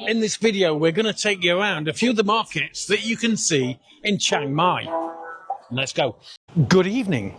In this video, we're going to take you around a few of the markets that you can see in Chiang Mai. Let's go. Good evening.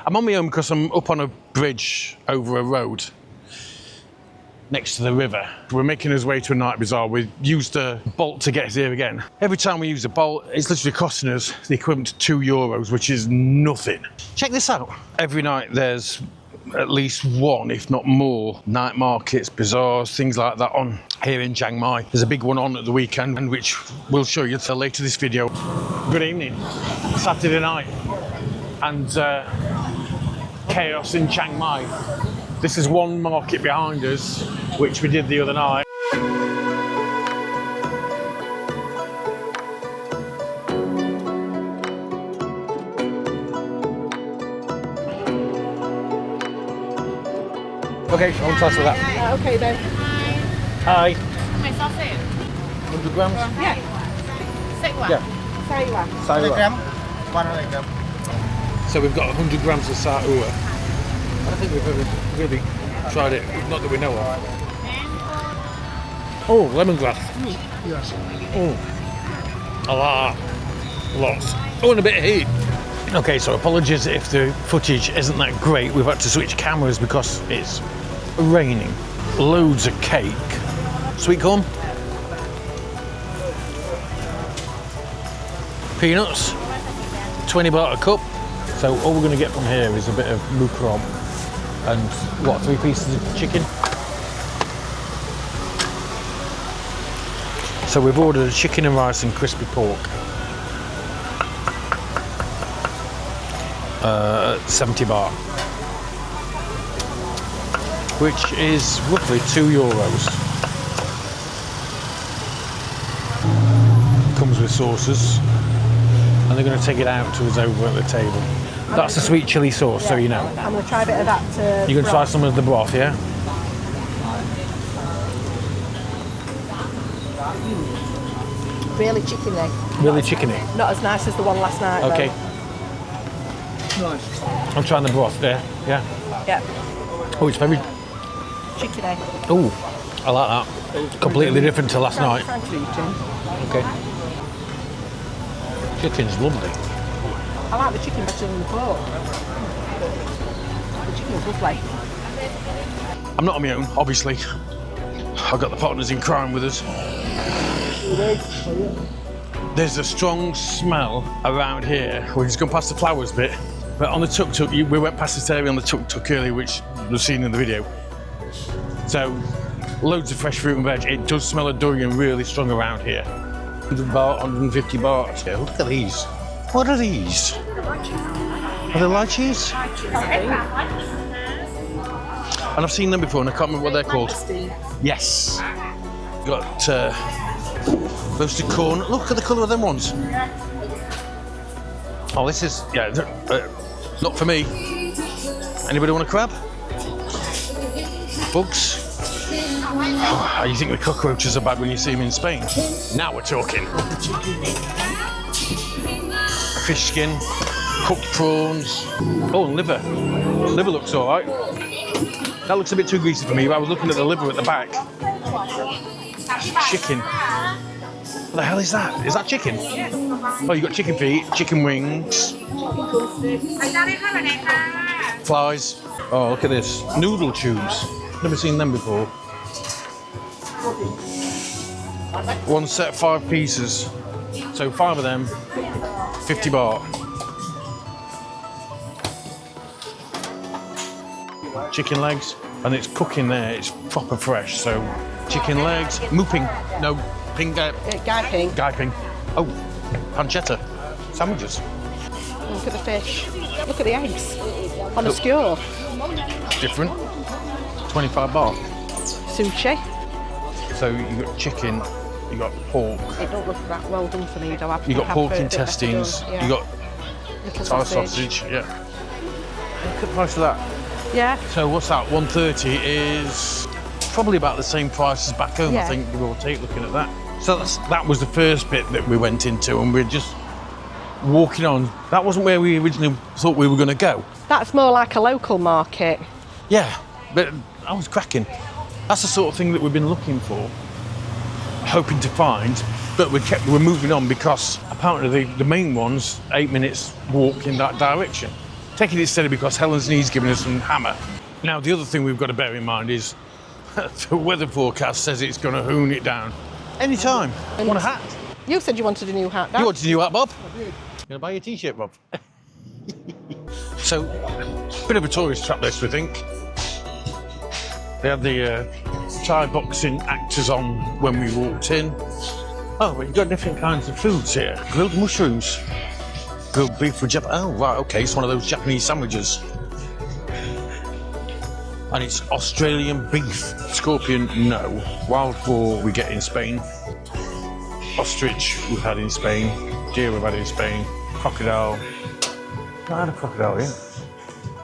I'm on my own because I'm up on a bridge over a road next to the river. We're making our way to a night bazaar. We used a bolt to get us here again. Every time we use a bolt, it's literally costing us the equivalent to €2, which is nothing. Check this out. Every night there's at least one, if not more, night markets, bazaars, things like that on here in Chiang Mai. There's a big one on at the weekend, and which we'll show you later this video. Good evening. Saturday night, and chaos in Chiang Mai. This is one market behind us, which we did the other night. Okay, I want to with that. Okay then. Hi. How many sausage? 100 grams? Yeah. Yeah. Say 100 gram. So we've got 100 grams of 𝗧𝗵𝗶. I don't think we've ever really tried it, not that we know of. Oh, lemongrass. Yes. Oh, a lot. Lots. Oh, and a bit of heat. Okay, so apologies if the footage isn't that great. We've had to switch cameras because it's raining. Loads of cake. Sweet corn. Peanuts. 20 baht a cup. So all we're going to get from here is a bit of 𝗵𝗶 and what, 3 pieces of chicken. So we've ordered chicken and rice and crispy pork. 70 baht, which is roughly €2. Comes with sauces, and they're going to take it out to us over at the table. That's the sweet chilli sauce, so you know. I'm going to try a bit of that. You're going to try some of the broth, yeah? Really chickeny. Really chickeny. Not as nice as the one last night. Okay. Though. Nice. I'm trying the broth there, yeah? Yeah. Oh, it's very... Chickeny. Oh, I like that. Completely different to last night. Okay. Chicken's lovely. I like the chicken better than the pork. The chicken's lovely. I'm not on my own, obviously. I've got the partners in crime with us. There's a strong smell around here. We've just gone past the flowers bit. But on the tuk-tuk, we went past this area on the tuk-tuk earlier, which was seen in the video. So, loads of fresh fruit and veg. It does smell of durian really strong around here. 100 baht, 150 baht. Yeah, look at these. What are these? Are they lychees? And I've seen them before and I can't remember what they're called. Yes. Got roasted corn. Look at the colour of them ones. Oh, this is, yeah, not for me. Anybody want a crab? Bugs? Oh, you think the cockroaches are bad when you see them in Spain? Now we're talking. Fish skin, cooked prawns. Oh, and liver. Liver looks all right. That looks a bit too greasy for me, but I was looking at the liver at the back. Chicken. What the hell is that? Is that chicken? Oh, you got chicken feet, chicken wings. Flies. Oh, look at this. Noodle tubes. Never seen them before. One set, 5 pieces. So 5 of them, 50 baht. Chicken legs, and it's cooking there. It's proper fresh. So chicken legs, 𝗵𝗶. No, Gai 𝗵𝗶. Oh, pancetta. Sandwiches. Look at the fish. Look at the eggs. On a skewer. Different. 25 baht. Sushi. So you got chicken, you got pork. It don't look that well done for me though. You got pork intestines. Yeah. You got little Thai sausage. Yeah. Look at the price of that. Yeah. So what's that? 130 is probably about the same price as back home. Yeah. I think we will take looking at that. So that was the first bit that we went into, and we're just walking on. That wasn't where we originally thought we were going to go. That's more like a local market. Yeah, but I was cracking. That's the sort of thing that we've been looking for. hoping to find, but we're moving on because apparently the main one's 8 minutes walk in that direction. Taking it steady because Helen's knee's giving us some hammer. Now, the other thing we've got to bear in mind is the weather forecast says it's going to hoon it down anytime. I want a hat. You said you wanted a new hat, Dad. You wanted a new hat, Bob? I did. Gonna buy you a t-shirt, Bob? So, bit of a tourist trap list, we think. They had the Thai boxing actors on when we walked in. Oh, but you've got different kinds of foods here. Grilled mushrooms. Grilled beef with Japan. Oh, right, okay, it's one of those Japanese sandwiches. And it's Australian beef. Scorpion, no. Wild boar we get in Spain. Ostrich we've had in Spain. Deer we've had in Spain. Crocodile. I've had a crocodile, yeah.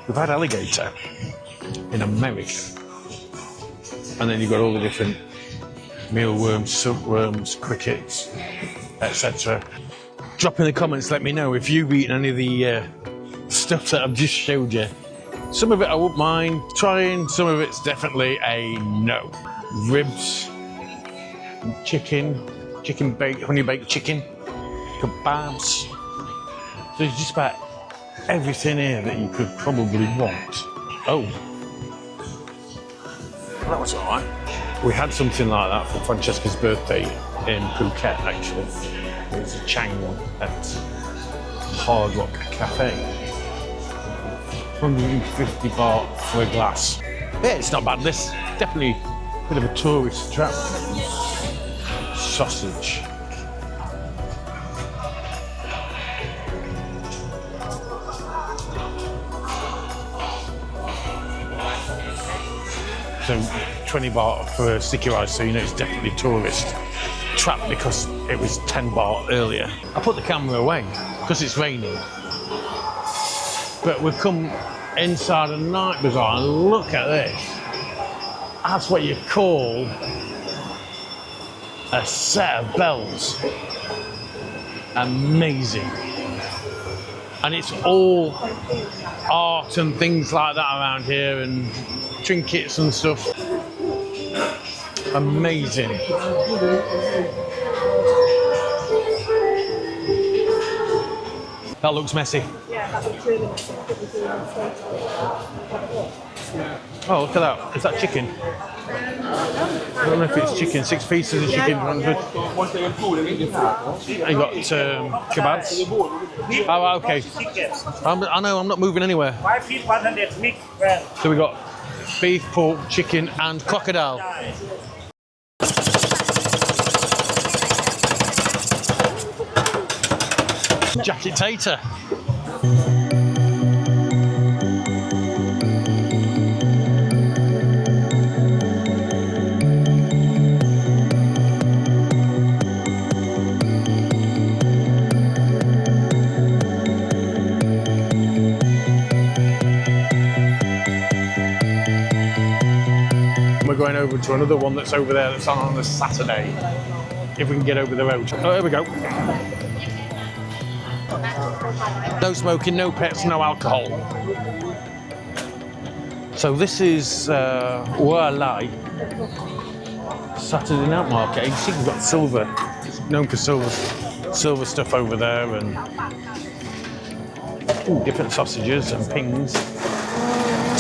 We've had alligator in America. And then you've got all the different mealworms, silkworms, crickets, etc. Drop in the comments, let me know if you've eaten any of the stuff that I've just showed you. Some of it I wouldn't mind trying, some of it's definitely a no. Ribs, chicken baked, honey baked chicken, kebabs. So there's just about everything here that you could probably want. Oh, that was all right. We had something like that for Francesca's birthday in Phuket, actually. It was a Chang one at Hard Rock Cafe. 150 baht for a glass. Yeah, it's not bad. This definitely a bit of a tourist trap. Sausage. So 20 baht for sticky rice, so you know it's definitely tourist trap because it was 10 baht earlier. I put the camera away because it's raining. But we've come inside a night bazaar and look at this. That's what you call a set of bells. Amazing. And it's all art and things like that around here and trinkets and stuff. Amazing. That looks messy. Yeah, that looks really messy. Oh, look at that. Is that chicken? I don't know if it's chicken. 6 pieces of chicken, 100. You got kebabs? Oh, okay. I know, I'm not moving anywhere. 5 feet 100 mix. So we got beef, pork, chicken, and crocodile. Jacket tater. We're going over to another one that's over there that's on a Saturday. If we can get over the road. Oh, here we go. No smoking, no pets, no alcohol. So this is 𝗬𝗏 Saturday night market. You see we've got silver. It's known for silver stuff over there and different sausages and pings.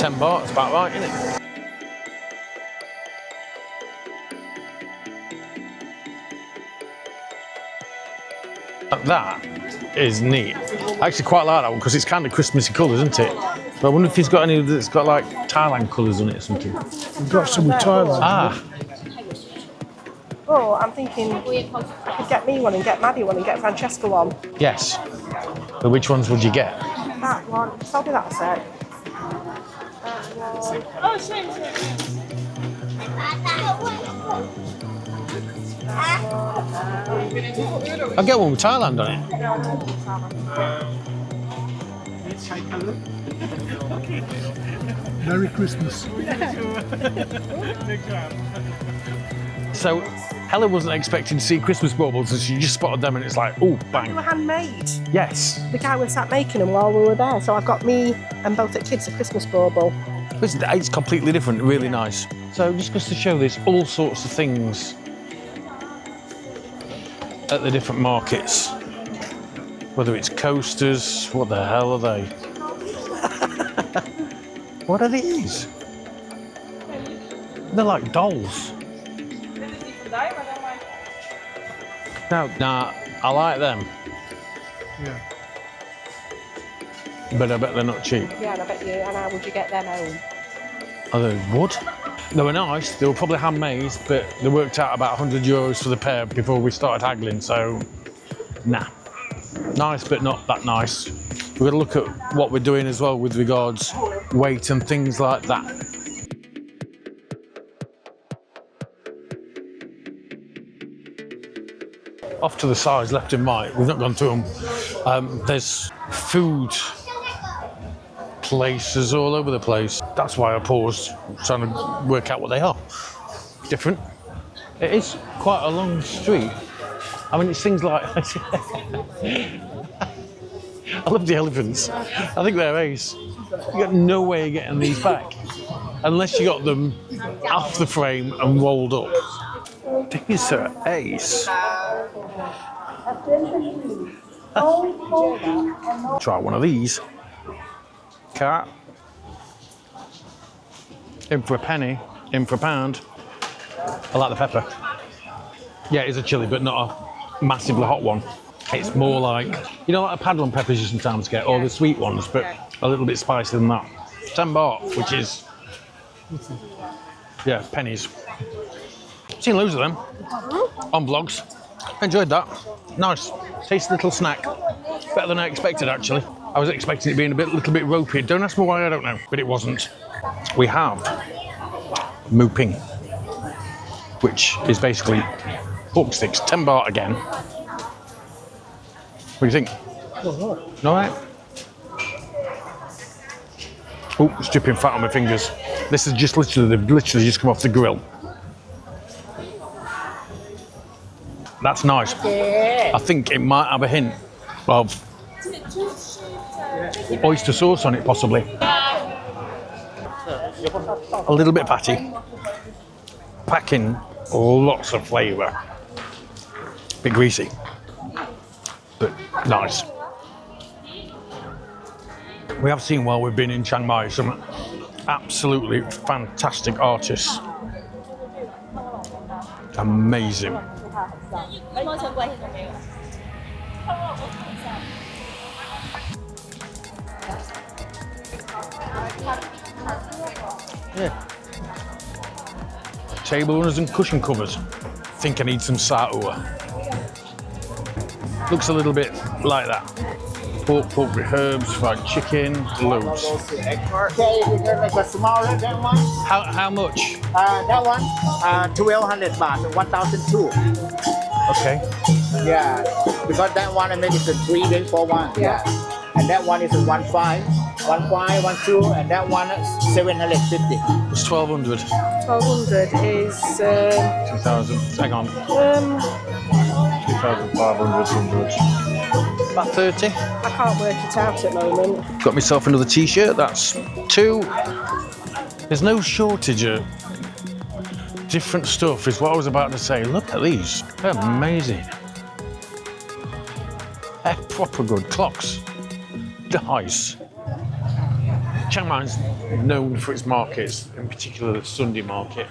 10 baht, it's about right, isn't it? That is neat. I actually quite like that one because it's kind of Christmassy colours, isn't it? But I wonder if he's got any that's got like Thailand colours on it or something. We've got some with Thailand. Ah. Oh, I'm thinking I could get me one and get Maddie one and get Francesca one. Yes. But which ones would you get? That one. Tell me that set. Oh, same. I'll get one with Thailand on it. Merry Christmas. So Helen wasn't expecting to see Christmas baubles and she just spotted them and it's like, oh, They bang. were handmade. Yes. The guy was sat making them while we were there, so I've got me and both the kids a Christmas bauble. It's completely different, really nice. So just to show this, all sorts of things at the different markets. Whether it's coasters, what the hell are they? What are these? They're like dolls. No, nah, I like them. Yeah. But I bet they're not cheap. Yeah, and I bet you, and how would you get them home? Are they wood? They were nice, they were probably handmade, but they worked out about €100 for the pair before we started haggling, so nah. Nice, but not that nice. We've got to look at what we're doing as well with regards weight and things like that. Off to the sides, left and right, we've not gone through them. There's food places all over the place. That's why I paused, trying to work out what they are. Different. It is quite a long street. I mean, it's things like... I love the elephants. I think they're ace. You got no way of getting these back unless you got them off the frame and rolled up. These are ace. Try one of these. Cat. In for a penny, in for a pound. I like the pepper. Yeah, it's a chilli, but not a massively hot one. It's more like, you know, like a paddle and peppers you sometimes get, or the sweet ones, but a little bit spicier than that. 10 baht, which is, yeah, pennies. Seen loads of them on vlogs. Enjoyed that. Nice, tasty little snack. Better than I expected, actually. I was expecting it being a little bit ropey. Don't ask me why, I don't know, but it wasn't. We have 𝗵𝗶, which is basically pork sticks, 10 baht again. What do you think? All right. Oh, it's dripping fat on my fingers. This is just they've literally just come off the grill. That's nice. I think it might have a hint of oyster sauce on it, possibly. A little bit fatty, packing lots of flavour. Bit greasy, but nice. We have seen while we've been in Chiang Mai some absolutely fantastic artists. Amazing. Yeah. Table runners and cushion covers. Think I need some 𝗧𝗵𝗶. Looks a little bit like that. Pork with herbs, fried chicken, loads. Okay, we can make a smaller that one. How much? That one, 1,200 baht, 1,002. Okay. Yeah, because that one I mean it's a 3 day for one. Yeah. And that one is a 1,500, 1,200, and that one is 750. It's 1,200. 1,200 is 2,000. Hang on. 2,500. About 30. I can't work it out at the moment. Got myself another t-shirt. That's 2. There's no shortage of different stuff, is what I was about to say. Look at these. They're amazing. They're proper good clocks. Nice. Chiang Mai is known for its markets, in particular the Sunday market.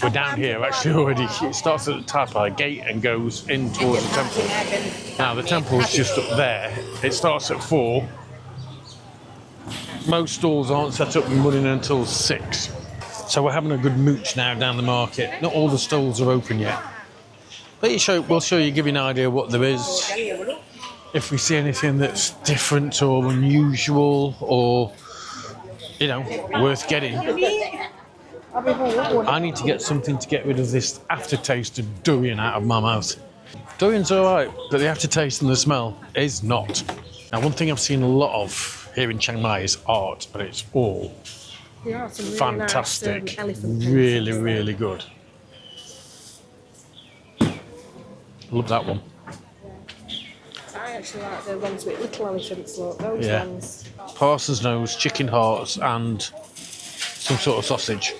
We're down here actually already. It starts at the Ṭhāpai gate and goes in towards the temple. Now the temple's just up there. It starts at 4. Most stalls aren't set up and running until 6. So we're having a good mooch now down the market. Not all the stalls are open yet. But we'll show you, give you an idea of what there is. If we see anything that's different or unusual or, you know, worth getting. I need to get something to get rid of this aftertaste of durian out of my mouth. Durian's all right, but the aftertaste and the smell is not. Now, one thing I've seen a lot of here in Chiang Mai is art, but it's all fantastic, really, really good. Love that one. I actually like the ones with little elephants, look, those ones. Parson's nose, chicken hearts, and some sort of sausage.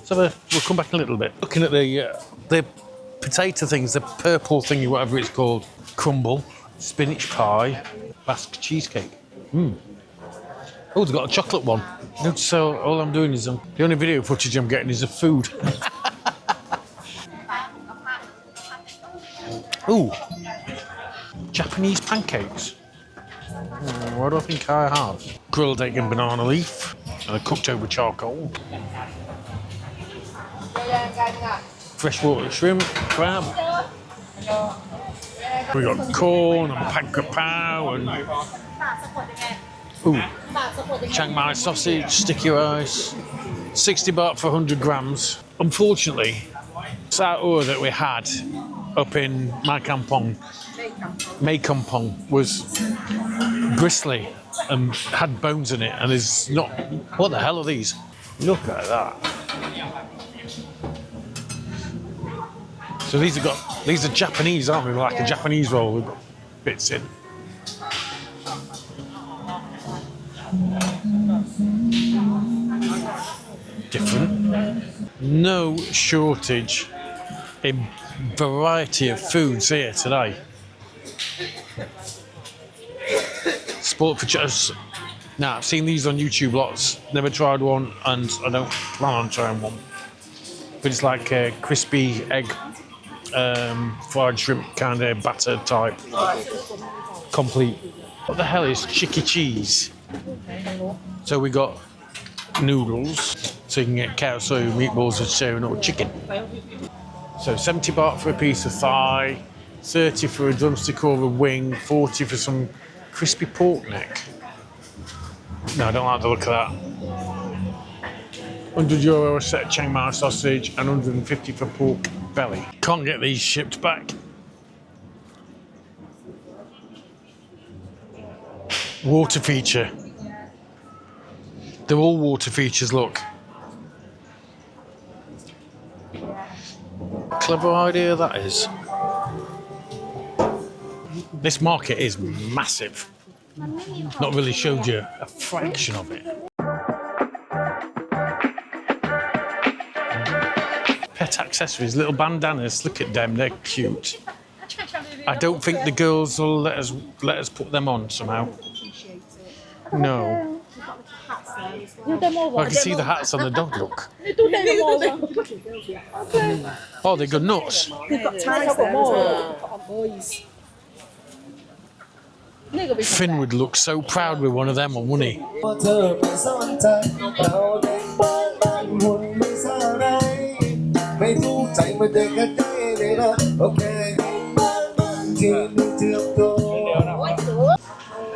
So we'll come back a little bit. Looking at the potato things, the purple thingy, whatever it's called. Crumble, spinach pie, Basque cheesecake. Oh, they've got a chocolate one. So all I'm doing is the only video footage I'm getting is of food. Ooh, Japanese pancakes. What do I think I have? Grilled egg and banana leaf, and they're cooked over charcoal. Freshwater shrimp, crab. We got corn and 𝗵𝗵𝗵𝗵 and Chiang Mai sausage, sticky rice. 60 baht for 100 grams. Unfortunately, 𝗧𝗵𝗶 that we had up in 𝗵𝗵𝗵𝗵 was bristly and had bones in it, and there's not. What the hell are these? Look at that. So these are Japanese, aren't they? Like a Japanese roll. We've got bits in. Different. No shortage in variety of foods here today. Sport for just. Now, I've seen these on YouTube lots. Never tried one, and I don't plan on trying one. But it's like a crispy egg, fried shrimp kind of batter type. Complete. What the hell is chicky cheese? So we got noodles, so you can get 𝗀𝗵𝗄 meatballs with sharing or chicken. So 70 baht for a piece of thigh, 30 for a drumstick or a wing, 40 for some crispy pork neck. No, I don't like the look of that. €100 a set of Chiang Mai sausage and 150 for pork belly. Can't get these shipped back. Water feature. They're all water features, look. Clever idea that is. This market is massive. Not really showed you a fraction of it. Pet accessories, little bandanas, look at them, they're cute. I don't think the girls will let us put them on somehow. No. I can see the hats on the dog, look. Oh, they've got nuts. They've got ties there as well. Put on boys. Finn would look so proud with one of them on, wouldn't he?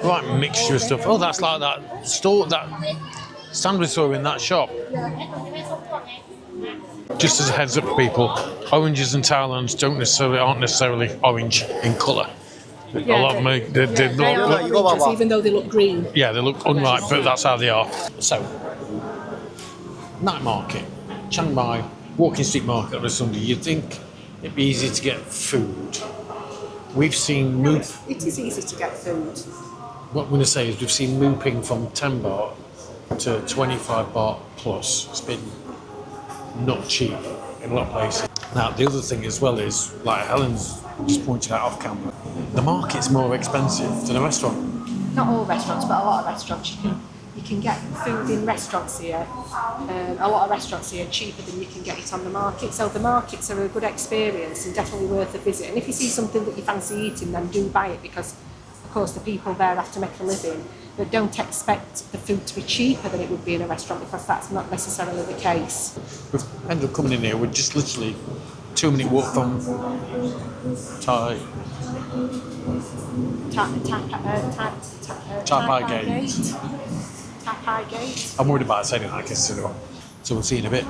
Right, mixture of stuff. Oh, that's like that store, that stand we saw in that shop. Just as a heads up, people, oranges in Thailand aren't necessarily orange in colour. Yeah, a lot of them, they look oranges, even though they look green. Yeah, they look unripe, but that's how they are. So, night market, Chiang Mai, walking street market on a Sunday. You'd think it'd be easy to get food. We've seen It is easy to get food. What I'm going to say is we've seen mooping from 10 baht to 25 baht plus. It's been not cheap in a lot of places. Now, the other thing as well is, like Helen's just pointed out off camera, the market's more expensive than a restaurant. Not all restaurants, but a lot of restaurants. You can get food in restaurants here. A lot of restaurants here are cheaper than you can get it on the market. So the markets are a good experience and definitely worth a visit. And if you see something that you fancy eating, then do buy it, because of course the people there have to make a living. But don't expect the food to be cheaper than it would be in a restaurant, because that's not necessarily the case. We've ended up coming in here, we're just literally 2-minute walk from Thai Pai Gate. Pai Gate. I'm worried about saying it, I consider it. So we'll see you in a bit.